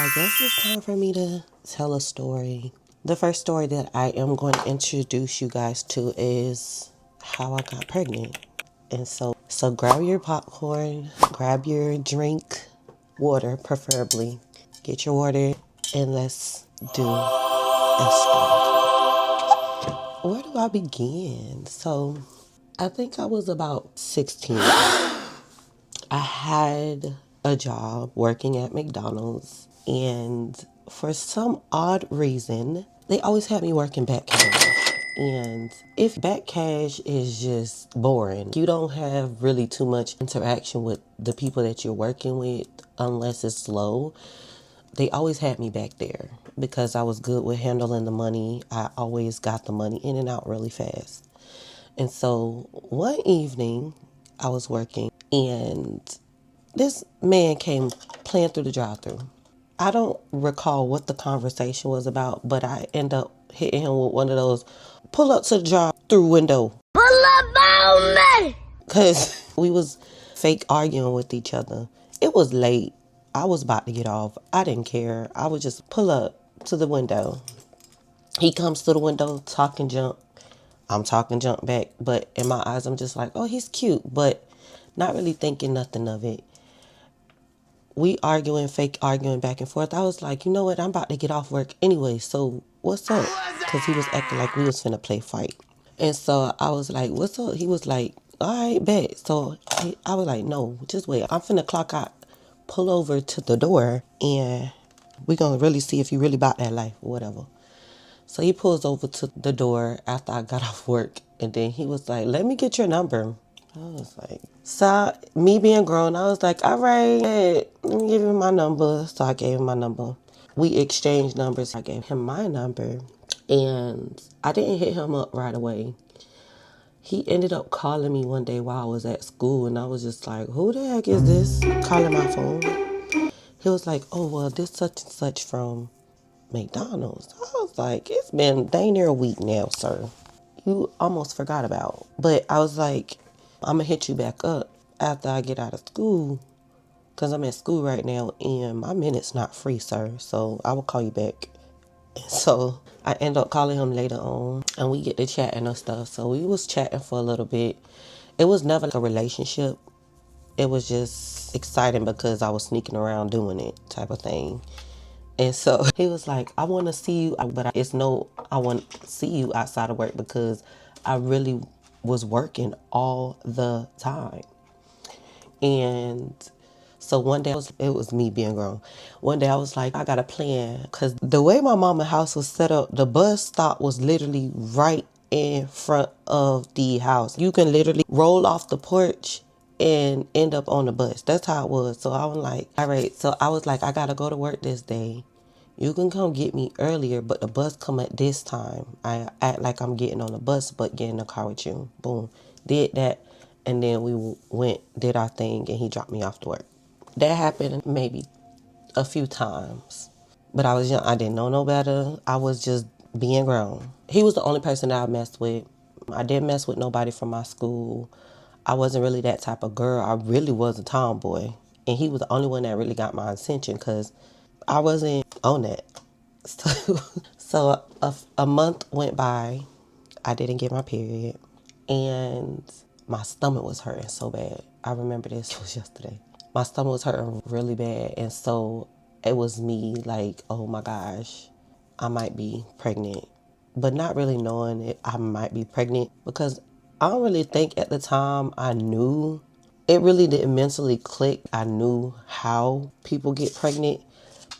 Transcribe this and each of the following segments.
I guess it's time for me to tell a story. The first story that I am going to introduce you guys to is how I got pregnant. And so grab your popcorn, grab your drink, water preferably. Get your water and let's do a story. Where do I begin? So I think I was about 16. I had a job working at McDonald's, and for some odd reason, they always had me working back cash. And if back cash is just boring, you don't have really too much interaction with the people that you're working with unless it's slow. They always had me back there because I was good with handling the money. I always got the money in and out really fast. And so one evening, I was working and this man came playing through the drive-thru. I don't recall what the conversation was about, but I end up hitting him with one of those pull up to the drive-thru window. Pull up on me! Because we was fake arguing with each other. It was late. I was about to get off. I didn't care. I would just pull up to the window. He comes to the window talking junk. I'm talking junk back. But in my eyes, I'm just like, oh, he's cute. But not really thinking nothing of it. We fake arguing back and forth. I was like, you know what? I'm about to get off work anyway. So what's up? Because he was acting like we was finna play fight. And so I was like, what's up? He was like, all right, bet. So I was like, no, just wait. I'm finna clock out. Pull over to the door and we gonna really see if you really about that life or whatever. So he pulls over to the door after I got off work. And then he was like, let me get your number. I was like, so me being grown, I was like, all right, let me give him my number. So I gave him my number. We exchanged numbers. I gave him my number and I didn't hit him up right away. He ended up calling me one day while I was at school and I was just like, who the heck is this calling my phone? He was like, oh, well, this such and such from McDonald's. I was like, it's been dang near a week now, sir. You almost forgot about. But I was like, I'm going to hit you back up after I get out of school because I'm at school right now and my minute's not free, sir. So I will call you back. And so I end up calling him later on and we get to chatting and stuff. So we was chatting for a little bit. It was never like a relationship. It was just exciting because I was sneaking around doing it type of thing. And so he was like, I want to see you, but I want to see you outside of work because I really was working all the time. And so one day, it was me being grown. One day I was like, I got a plan because the way my mama's house was set up, the bus stop was literally right in front of the house. You can literally roll off the porch and end up on the bus. That's how it was. So I was like, all right. So I was like, I got to go to work this day. You can come get me earlier, but the bus come at this time. I act like I'm getting on the bus, but get in the car with you. Boom. Did that. And then we went, did our thing, and he dropped me off to work. That happened maybe a few times. But I was young. I didn't know no better. I was just being grown. He was the only person that I messed with. I didn't mess with nobody from my school. I wasn't really that type of girl. I really was a tomboy. And he was the only one that really got my attention because I wasn't on that. So a month went by. I didn't get my period. And my stomach was hurting so bad. I remember this. It was yesterday. My stomach was hurting really bad. And so it was me like, oh my gosh, I might be pregnant. But not really knowing it, I might be pregnant because I don't really think at the time I knew. It really didn't mentally click. I knew how people get pregnant,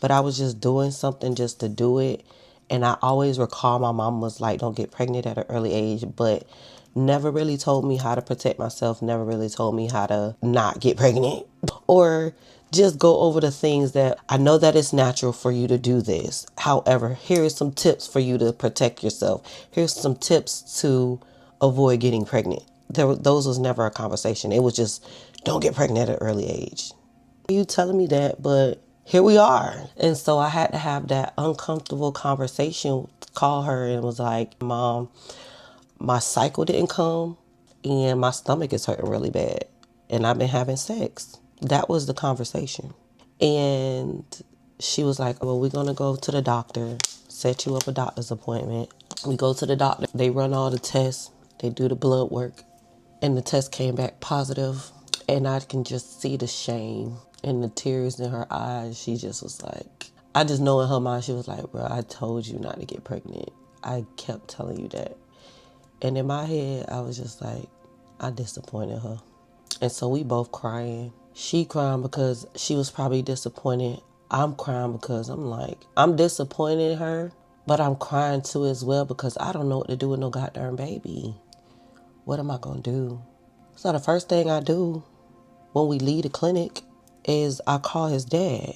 but I was just doing something just to do it. And I always recall my mom was like, don't get pregnant at an early age, but never really told me how to protect myself, never really told me how to not get pregnant or just go over the things that I know that it's natural for you to do this. However, here are some tips for you to protect yourself. Here's some tips to avoid getting pregnant. Those was never a conversation. It was just, don't get pregnant at an early age. You telling me that, but here we are. And so I had to have that uncomfortable conversation, call her and was like, Mom, my cycle didn't come and my stomach is hurting really bad. And I've been having sex. That was the conversation. And she was like, well, we're going to go to the doctor, set you up a doctor's appointment. We go to the doctor. They run all the tests. They do the blood work. And the test came back positive. And I can just see the shame and the tears in her eyes. She just was like, I just know in her mind, she was like, bro, I told you not to get pregnant. I kept telling you that. And in my head, I was just like, I disappointed her. And so we both crying. She crying because she was probably disappointed. I'm crying because I'm like, I'm disappointed in her, but I'm crying too as well because I don't know what to do with no goddamn baby. What am I going to do? So the first thing I do when we leave the clinic is I call his dad.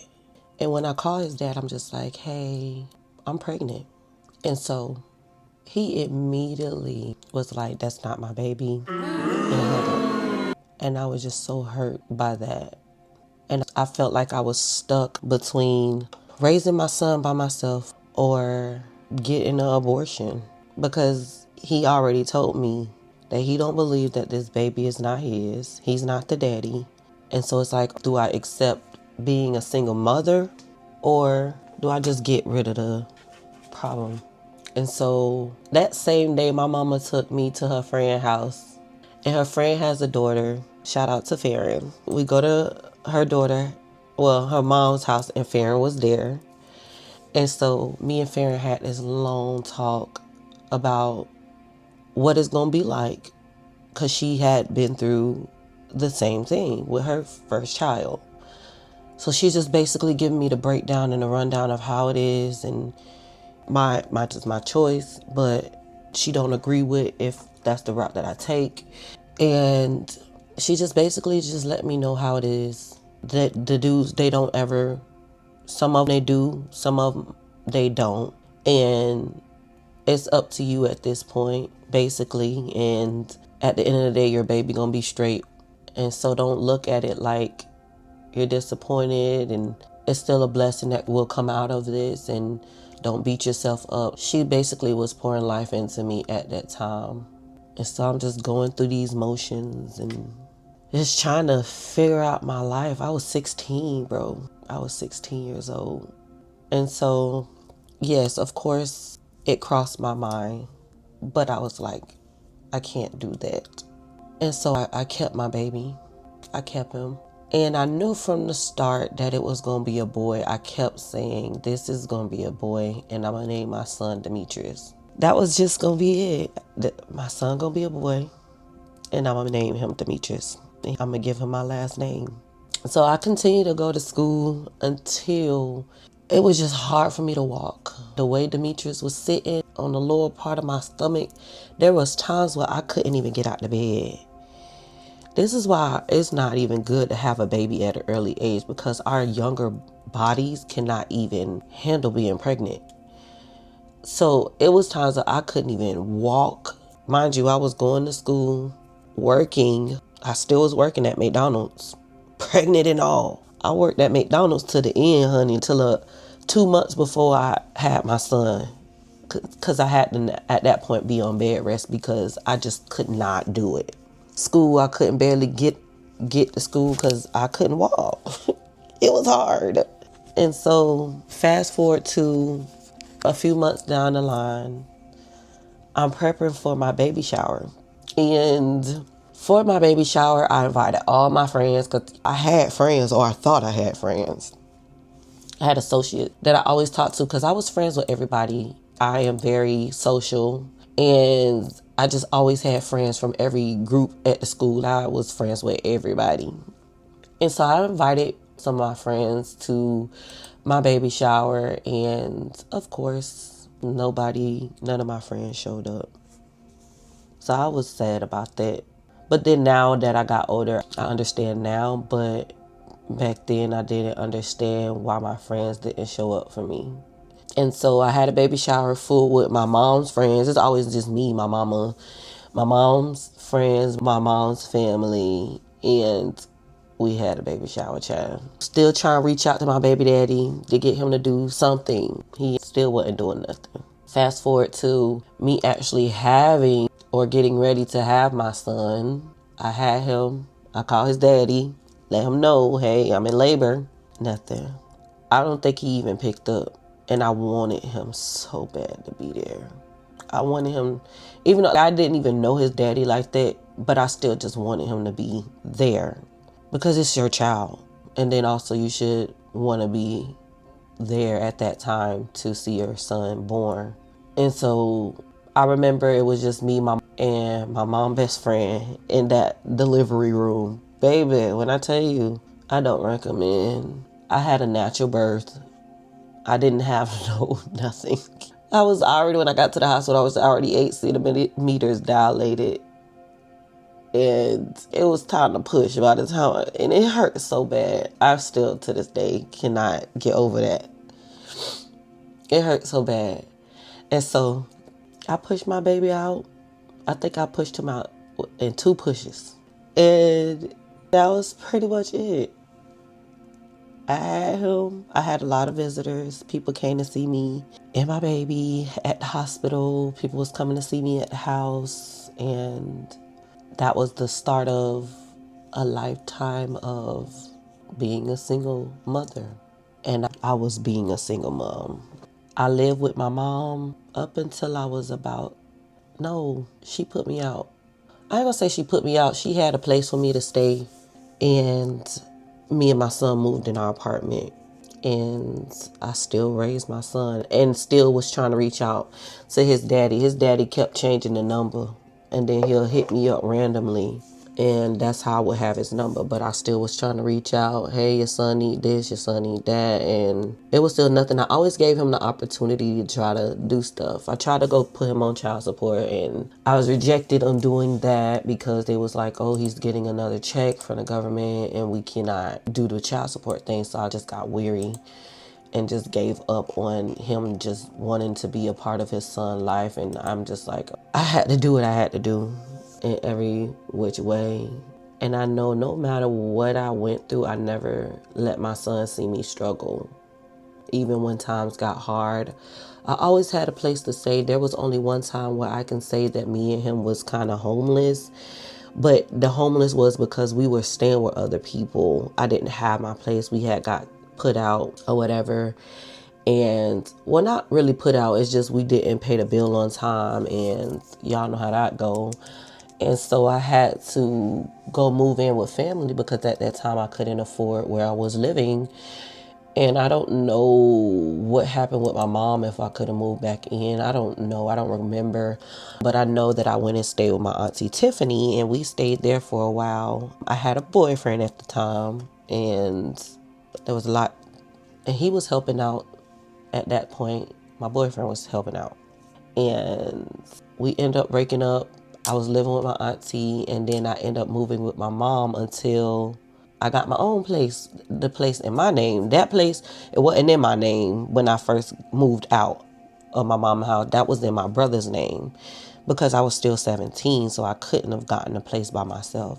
And when I call his dad, I'm just like, hey, I'm pregnant. And so he immediately was like, that's not my baby, and hung up. And I was just so hurt by that. And I felt like I was stuck between raising my son by myself or getting an abortion because he already told me that he don't believe that this baby is not his. He's not the daddy. And so it's like, do I accept being a single mother or do I just get rid of the problem? And so that same day, my mama took me to her friend's house. And her friend has a daughter. Shout out to Farron. We go to her daughter, well, her mom's house, and Farron was there. And so me and Farron had this long talk about what it's going to be like because she had been through the same thing with her first child. So she's just basically giving me the breakdown and the rundown of how it is and my just my choice, but she don't agree with if that's the route that I take. And she just basically just let me know how it is. That the dudes, they don't ever, some of them they do, some of them they don't. And it's up to you at this point, basically. And at the end of the day, your baby gonna be straight. And so don't look at it like you're disappointed and it's still a blessing that will come out of this, and don't beat yourself up. She basically was pouring life into me at that time. And so I'm just going through these motions and just trying to figure out my life. I was 16, bro. I was 16 years old. And so, yes, of course, it crossed my mind. But I was like, I can't do that. And so I kept my baby. I kept him. And I knew from the start that it was going to be a boy. I kept saying, this is going to be a boy, and I'm going to name my son Demetrius. That was just going to be it. My son going to be a boy, and I'm going to name him Demetrius. I'm going to give him my last name. So I continued to go to school until it was just hard for me to walk. The way Demetrius was sitting on the lower part of my stomach, there was times where I couldn't even get out of bed. This is why it's not even good to have a baby at an early age, because our younger bodies cannot even handle being pregnant. So it was times that I couldn't even walk. Mind you, I was going to school, working. I still was working at McDonald's, pregnant and all. I worked at McDonald's to the end, honey, until 2 months before I had my son. Because I had to, at that point, be on bed rest because I just could not do it. School, I couldn't barely get to school because I couldn't walk. It was hard. And so fast forward to a few months down the line, I'm prepping for my baby shower. And for my baby shower, I invited all my friends because I had friends, or I thought I had friends. I had associates that I always talked to because I was friends with everybody. I am very social, and I just always had friends from every group at the school. I was friends with everybody. And so I invited some of my friends to my baby shower, and of course, none of my friends showed up. So I was sad about that. But then now that I got older, I understand now, but back then I didn't understand why my friends didn't show up for me. And so I had a baby shower full with my mom's friends. It's always just me, my mama, my mom's friends, my mom's family, and we had a baby shower, child. Still trying to reach out to my baby daddy to get him to do something. He still wasn't doing nothing. Fast forward to me actually having or getting ready to have my son. I had him. I called his daddy, let him know, hey, I'm in labor. Nothing. I don't think he even picked up. And I wanted him so bad to be there. I wanted him, even though I didn't even know his daddy like that, but I still just wanted him to be there because it's your child. And then also you should want to be there at that time to see your son born. And so I remember it was just me, and my mom best friend in that delivery room. Baby, when I tell you, I don't recommend. I had a natural birth. I didn't have nothing. I was already, when I got to the hospital, I was already 8 centimeters dilated. And it was time to push by the time, and it hurt so bad. I still, to this day, cannot get over that. It hurt so bad. And so I pushed my baby out. I think I pushed him out in 2 pushes. And that was pretty much it. I had him. I had a lot of visitors. People came to see me and my baby at the hospital. People was coming to see me at the house. And that was the start of a lifetime of being a single mother. And I was being a single mom. I lived with my mom up until I was she put me out. I ain't gonna say she put me out. She had a place for me to stay. And me and my son moved in our apartment. And I still raised my son and still was trying to reach out to his daddy. His daddy kept changing the number. And then he'll hit me up randomly. And that's how I would have his number. But I still was trying to reach out. Hey, your son need this, your son need that. And it was still nothing. I always gave him the opportunity to try to do stuff. I tried to go put him on child support. And I was rejected on doing that because they was like, oh, he's getting another check from the government. And we cannot do the child support thing. So I just got weary and just gave up on him just wanting to be a part of his son's life. And I'm just like, I had to do what I had to do in every which way. And I know no matter what I went through, I never let my son see me struggle. Even when times got hard, I always had a place to stay. There was only one time where I can say that me and him was kind of homeless. But the homeless was because we were staying with other people. I didn't have my place. We had got put out or whatever. And well, not really put out. It's just we didn't pay the bill on time. And y'all know how that go. And so I had to go move in with family because at that time I couldn't afford where I was living. And I don't know what happened with my mom, if I could have moved back in. I don't know. I don't remember. But I know that I went and stayed with my auntie Tiffany, and we stayed there for a while. I had a boyfriend at the time, and there was a lot. And he was helping out at that point. My boyfriend was helping out. And we ended up breaking up. I was living with my auntie, and then I ended up moving with my mom until I got my own place, the place in my name. That place, it wasn't in my name when I first moved out of my mom's house. That was in my brother's name because I was still 17, so I couldn't have gotten a place by myself.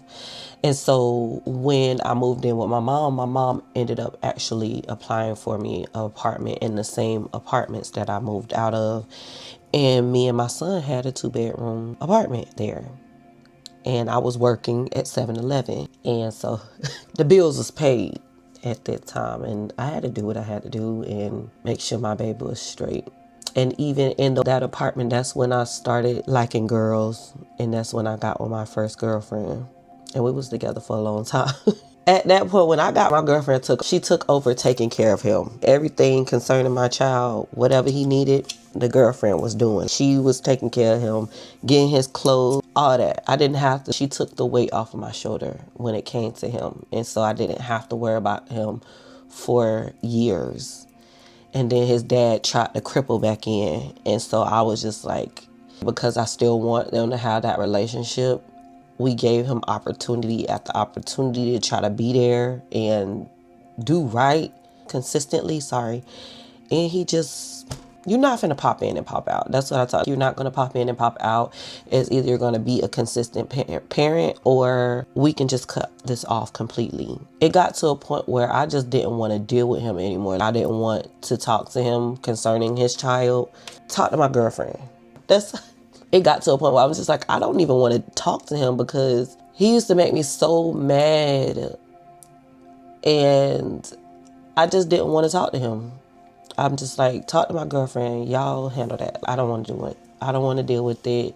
And so when I moved in with my mom ended up actually applying for me an apartment in the same apartments that I moved out of. And me and my son had a 2-bedroom apartment there. And I was working at 7-Eleven. And so the bills was paid at that time. And I had to do what I had to do and make sure my baby was straight. And even in that apartment, that's when I started liking girls. And that's when I got with my first girlfriend. And we was together for a long time. At that point, when I got my girlfriend, she took over taking care of him. Everything concerning my child, whatever he needed, the girlfriend was doing. She was taking care of him, getting his clothes, all that. I didn't have to. She took the weight off of my shoulder when it came to him. And so I didn't have to worry about him for years. And then his dad tried to cripple back in. And so I was just like, because I still want them to have that relationship, we gave him opportunity after opportunity to try to be there and do right consistently. And he just, you're not finna pop in and pop out. That's what I thought. You're not gonna pop in and pop out. It's either gonna be a consistent parent or we can just cut this off completely. It got to a point where I just didn't want to deal with him anymore. I didn't want to talk to him concerning his child. Talk to my girlfriend. It got to a point where I was just like, I don't even want to talk to him because he used to make me so mad. And I just didn't want to talk to him. I'm just like, talk to my girlfriend. Y'all handle that. I don't want to do it. I don't want to deal with it.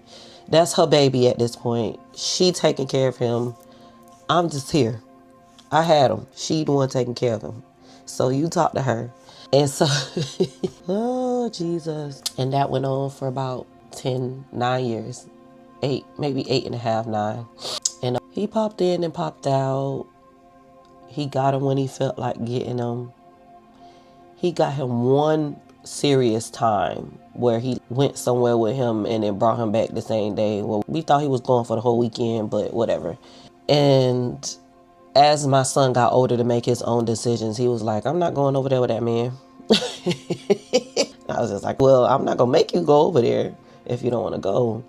That's her baby at this point. She taking care of him. I'm just here. I had him. She the one taking care of him. So you talk to her. And so, oh, Jesus. And that went on for about 9 years. 8, maybe 8.5, 9. And he popped in and popped out. He got him when he felt like getting him. He got him one serious time where he went somewhere with him and then brought him back the same day. Well, we thought he was going for the whole weekend, but whatever. And as my son got older to make his own decisions, he was like, I'm not going over there with that man. I was just like, well, I'm not going to make you go over there if you don't want to go.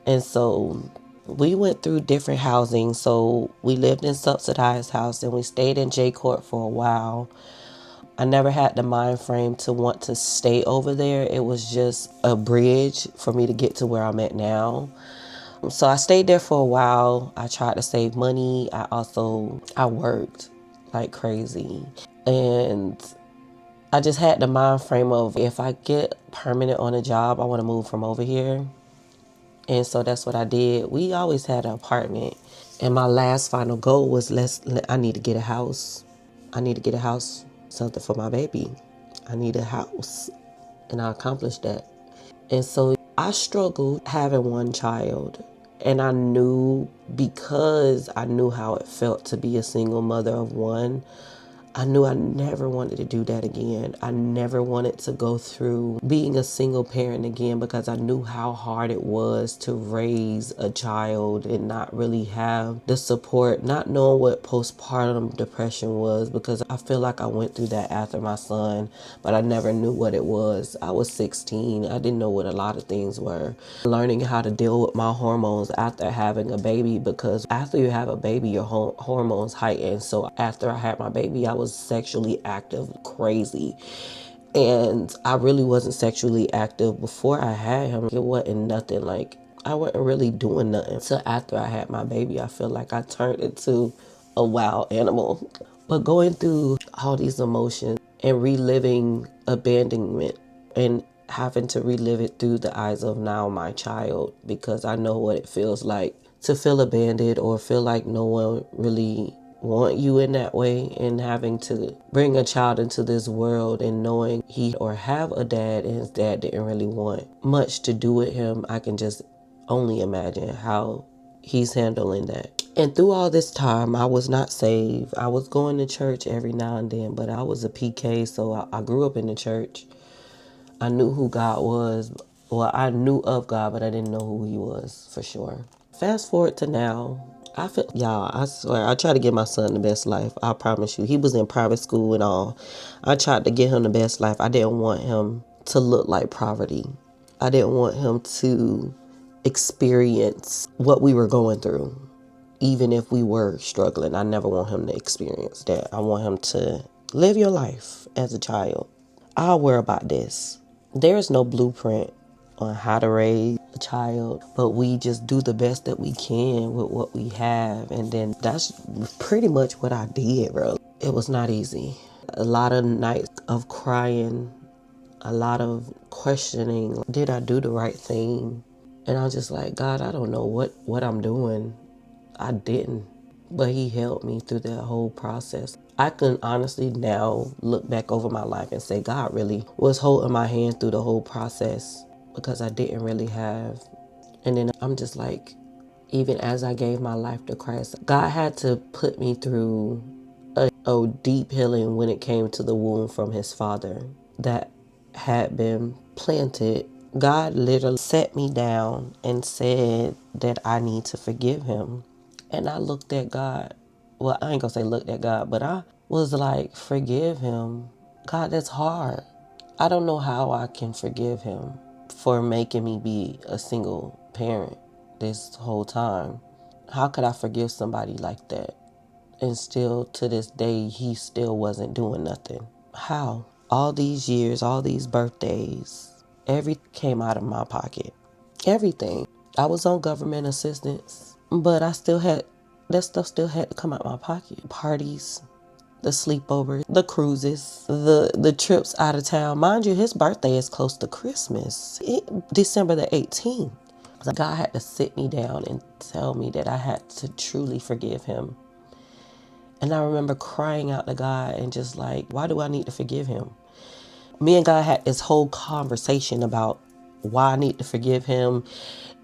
And so we went through different housing. So we lived in subsidized house and we stayed in J Court for a while. I never had the mind frame to want to stay over there. It was just a bridge for me to get to where I'm at now. So I stayed there for a while. I tried to save money. I worked like crazy. And I just had the mind frame of, if I get permanent on a job, I want to move from over here. And so that's what I did. We always had an apartment. And my last final goal was, I need to get a house. I need to get a house, something for my baby. I need a house. And I accomplished that. And so I struggled having one child. And I knew, because I knew how it felt to be a single mother of one, I knew I never wanted to do that again. I never wanted to go through being a single parent again, because I knew how hard it was to raise a child and not really have the support, not knowing what postpartum depression was, because I feel like I went through that after my son, but I never knew what it was. I was 16. I didn't know what a lot of things were. Learning how to deal with my hormones after having a baby, because after you have a baby, your hormones heighten. So after I had my baby, I was sexually active, crazy. And I really wasn't sexually active before I had him. It wasn't nothing, like, I wasn't really doing nothing. So after I had my baby, I feel like I turned into a wild animal. But going through all these emotions and reliving abandonment and having to relive it through the eyes of now my child, because I know what it feels like to feel abandoned or feel like no one really want you in that way, and having to bring a child into this world and knowing he or have a dad and his dad didn't really want much to do with him. I can just only imagine how he's handling that. And through all this time, I was not saved. I was going to church every now and then, but I was a PK, so I grew up in the church. I knew who God was. Well, I knew of God, but I didn't know who he was for sure. Fast forward to now. Y'all, I swear, I tried to give my son the best life. I promise you. He was in private school and all. I tried to give him the best life. I didn't want him to look like poverty. I didn't want him to experience what we were going through. Even if we were struggling, I never want him to experience that. I want him to live your life as a child. I'll worry about this. There is no blueprint on how to raise a child, but we just do the best that we can with what we have. And then that's pretty much what I did, bro. It was not easy. A lot of nights of crying, a lot of questioning. Did I do the right thing? And I was just like, God, I don't know what I'm doing. I didn't. But he helped me through that whole process. I can honestly now look back over my life and say God really was holding my hand through the whole process, because I didn't really have. And then I'm just like, even as I gave my life to Christ, God had to put me through a deep healing when it came to the wound from his father that had been planted. God literally sat me down and said that I need to forgive him. And I looked at God. Well, I ain't gonna say looked at God, but I was like, forgive him. God, that's hard. I don't know how I can forgive him for making me be a single parent this whole time. How could I forgive somebody like that? And still to this day, he still wasn't doing nothing. How? All these years, all these birthdays, everything came out of my pocket. Everything. I was on government assistance, but that stuff still had to come out of my pocket. Parties, the sleepovers, the cruises, the trips out of town. Mind you, his birthday is close to Christmas, December the 18th. God had to sit me down and tell me that I had to truly forgive him. And I remember crying out to God and just like, why do I need to forgive him? Me and God had this whole conversation about why I need to forgive him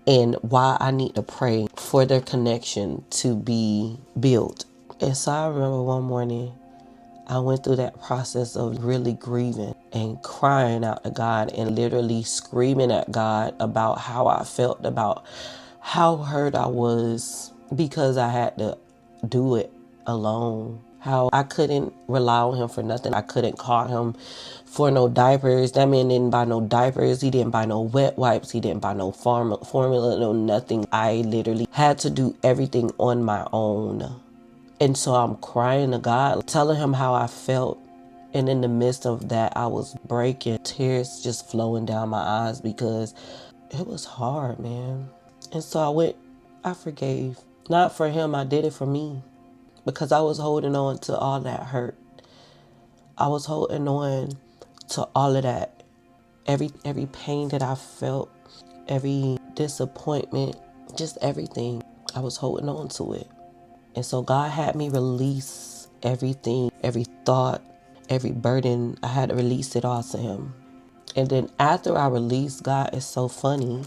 and why I need to pray for their connection to be built. And so I remember one morning I went through that process of really grieving and crying out to God and literally screaming at God about how I felt, about how hurt I was because I had to do it alone. How I couldn't rely on him for nothing. I couldn't call him for no diapers. That man didn't buy no diapers. He didn't buy no wet wipes. He didn't buy no formula, no nothing. I literally had to do everything on my own. And so I'm crying to God, telling him how I felt. And in the midst of that, I was breaking, tears just flowing down my eyes because it was hard, man. And so I forgave. Not for him, I did it for me. Because I was holding on to all that hurt. I was holding on to all of that. Every pain that I felt, every disappointment, just everything. I was holding on to it. And so God had me release everything, every thought, every burden. I had to release it all to him. And then after I released, God is so funny.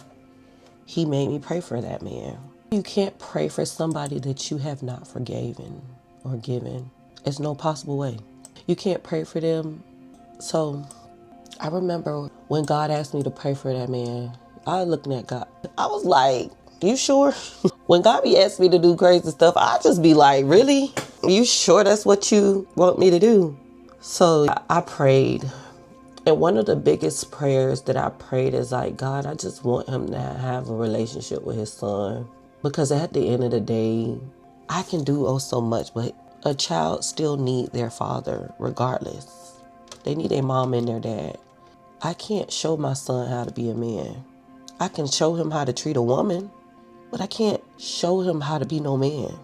He made me pray for that man. You can't pray for somebody that you have not forgiven or given. There's no possible way. You can't pray for them. So I remember when God asked me to pray for that man, I was looking at God. I was like, you sure? When God be asking me to do crazy stuff, I just be like, really? You sure that's what you want me to do? So I prayed. And one of the biggest prayers that I prayed is like, God, I just want him to have a relationship with his son. Because at the end of the day, I can do oh so much, but a child still need their father regardless. They need their mom and their dad. I can't show my son how to be a man. I can show him how to treat a woman, but I can't show him how to be no man.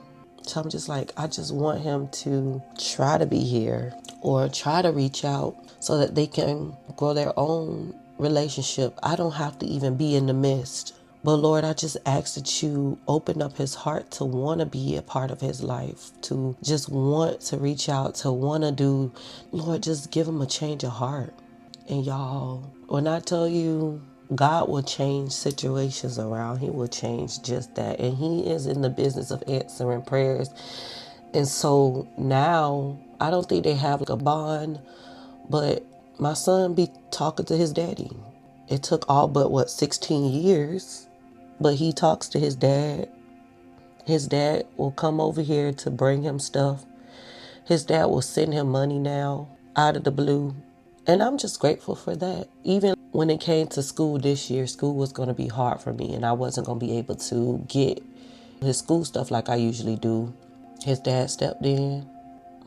So I'm just like, I just want him to try to be here or try to reach out so that they can grow their own relationship. I don't have to even be in the midst. But Lord, I just ask that you open up his heart to want to be a part of his life, to just want to reach out, to want to do. Lord, just give him a change of heart. And y'all, when I tell you, God will change situations around. He will change just that. And he is in the business of answering prayers. And so now, I don't think they have like a bond, but my son be talking to his daddy. It took all but 16 years, but he talks to his dad. His dad will come over here to bring him stuff. His dad will send him money now out of the blue. And I'm just grateful for that. Even when it came to school this year, school was going to be hard for me and I wasn't going to be able to get his school stuff like I usually do. His dad stepped in.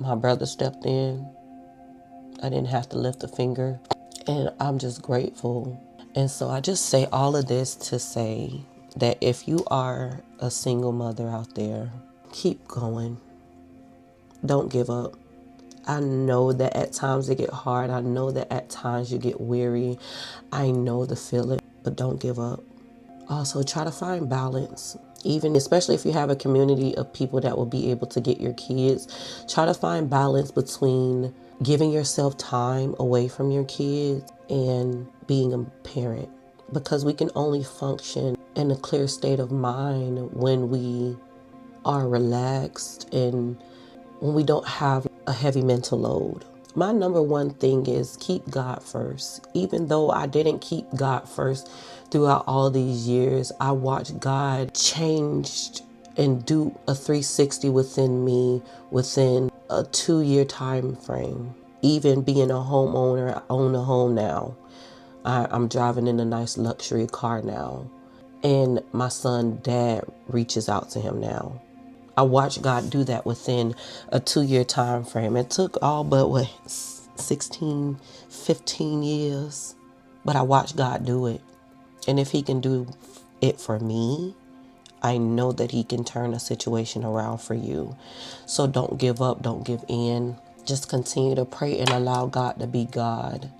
My brother stepped in. I didn't have to lift a finger. And I'm just grateful. And so I just say all of this to say that if you are a single mother out there, keep going. Don't give up. I know that at times it get hard. I know that at times you get weary. I know the feeling, but don't give up. Also, try to find balance. Even especially if you have a community of people that will be able to get your kids, try to find balance between giving yourself time away from your kids and being a parent. Because we can only function in a clear state of mind when we are relaxed and when we don't have a heavy mental load. My number one thing is keep God first. Even though I didn't keep God first throughout all these years, I watched God change and do a 360 within me within a 2-year time frame. Even being a homeowner, I own a home now. I'm driving in a nice luxury car now. And my son, dad, reaches out to him now. I watched God do that within a 2-year time frame. It took all but 16, 15 years. But I watched God do it. And if he can do it for me, I know that he can turn a situation around for you. So don't give up. Don't give in. Just continue to pray and allow God to be God.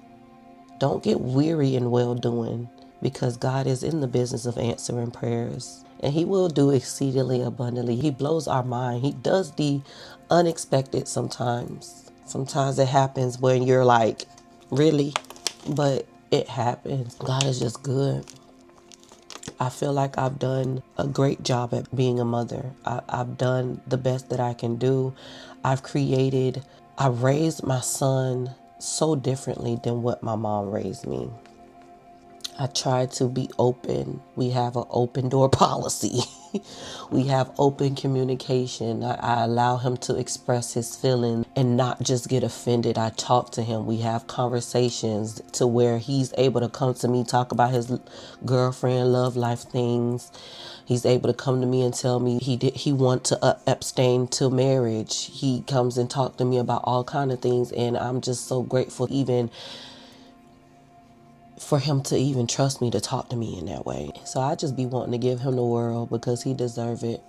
Don't get weary in well doing, because God is in the business of answering prayers, and He will do exceedingly abundantly. He blows our mind. He does the unexpected sometimes. Sometimes it happens when you're like, really? But it happens. God is just good. I feel like I've done a great job at being a mother. I've done the best that I can do. I raised my son so differently than what my mom raised me. I try to be open. We have an open door policy. We have open communication. I allow him to express his feelings and not just get offended. I talk to him. We have conversations to where he's able to come to me, talk about his girlfriend, love life things. He's able to come to me and tell me he want to abstain till marriage. He comes and talk to me about all kind of things, and I'm just so grateful even for him to even trust me to talk to me in that way. So I just be wanting to give him the world because he deserve it.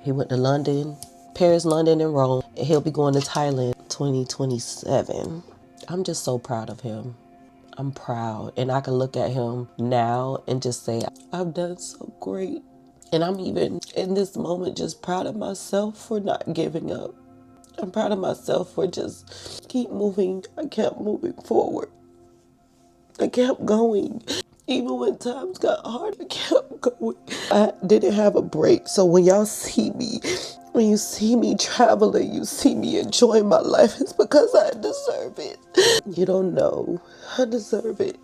He went to London, Paris, London, and Rome. And he'll be going to Thailand 2027. I'm just so proud of him. I'm proud. And I can look at him now and just say, I've done so great. And I'm even in this moment just proud of myself for not giving up. I'm proud of myself for just keep moving. I kept moving forward. I kept going. Even when times got hard, I kept going. I didn't have a break. So when y'all see me, when you see me traveling, you see me enjoying my life, it's because I deserve it. You don't know. I deserve it.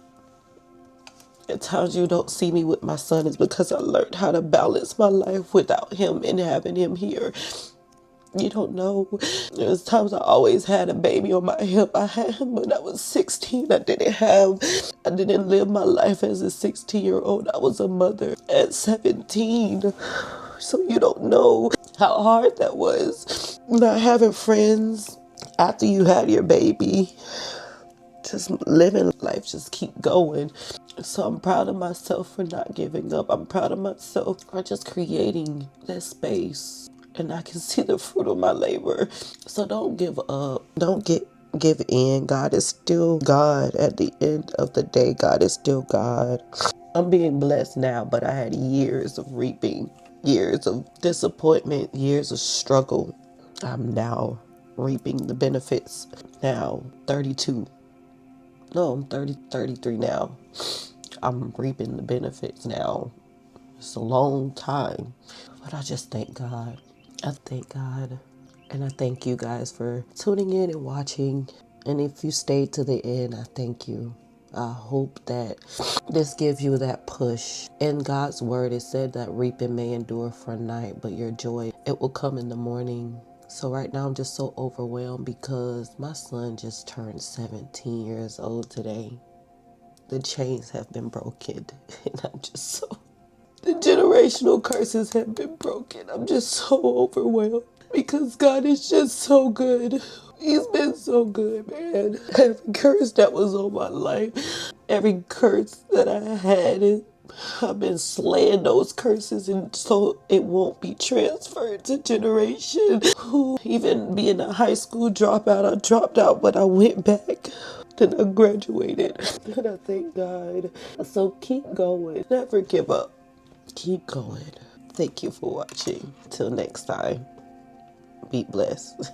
At times you don't see me with my son, it's because I learned how to balance my life without him and having him here. You don't know. There's times I always had a baby on my hip. I had him when I was 16. I didn't live my life as a 16-year-old. I was a mother at 17. So you don't know how hard that was. Not having friends after you had your baby. Just living life, just keep going. So I'm proud of myself for not giving up. I'm proud of myself for just creating that space. And I can see the fruit of my labor. So don't give up. Don't give in. God is still God. At the end of the day, God is still God. I'm being blessed now, but I had years of reaping, years of disappointment, years of struggle. I'm now reaping the benefits. Now, 32. No, I'm 33 now. I'm reaping the benefits now. It's a long time. But I just thank God. I thank God. And I thank you guys for tuning in and watching. And if you stayed to the end, I thank you. I hope that this gives you that push. In God's word, it said that reaping may endure for a night, but your joy, it will come in the morning. So right now I'm just so overwhelmed because my son just turned 17 years old today. The chains have been broken, and I'm just so... The generational curses have been broken. I'm just so overwhelmed because God is just so good. He's been so good, man. Every curse that was on my life, every curse that I had, I've been slaying those curses, and so it won't be transferred to generation. Even being a high school dropout, I dropped out, but I went back. Then I graduated. And I thank God. So keep going. Never give up. Keep going. Thank you for watching. Till next time. Be blessed.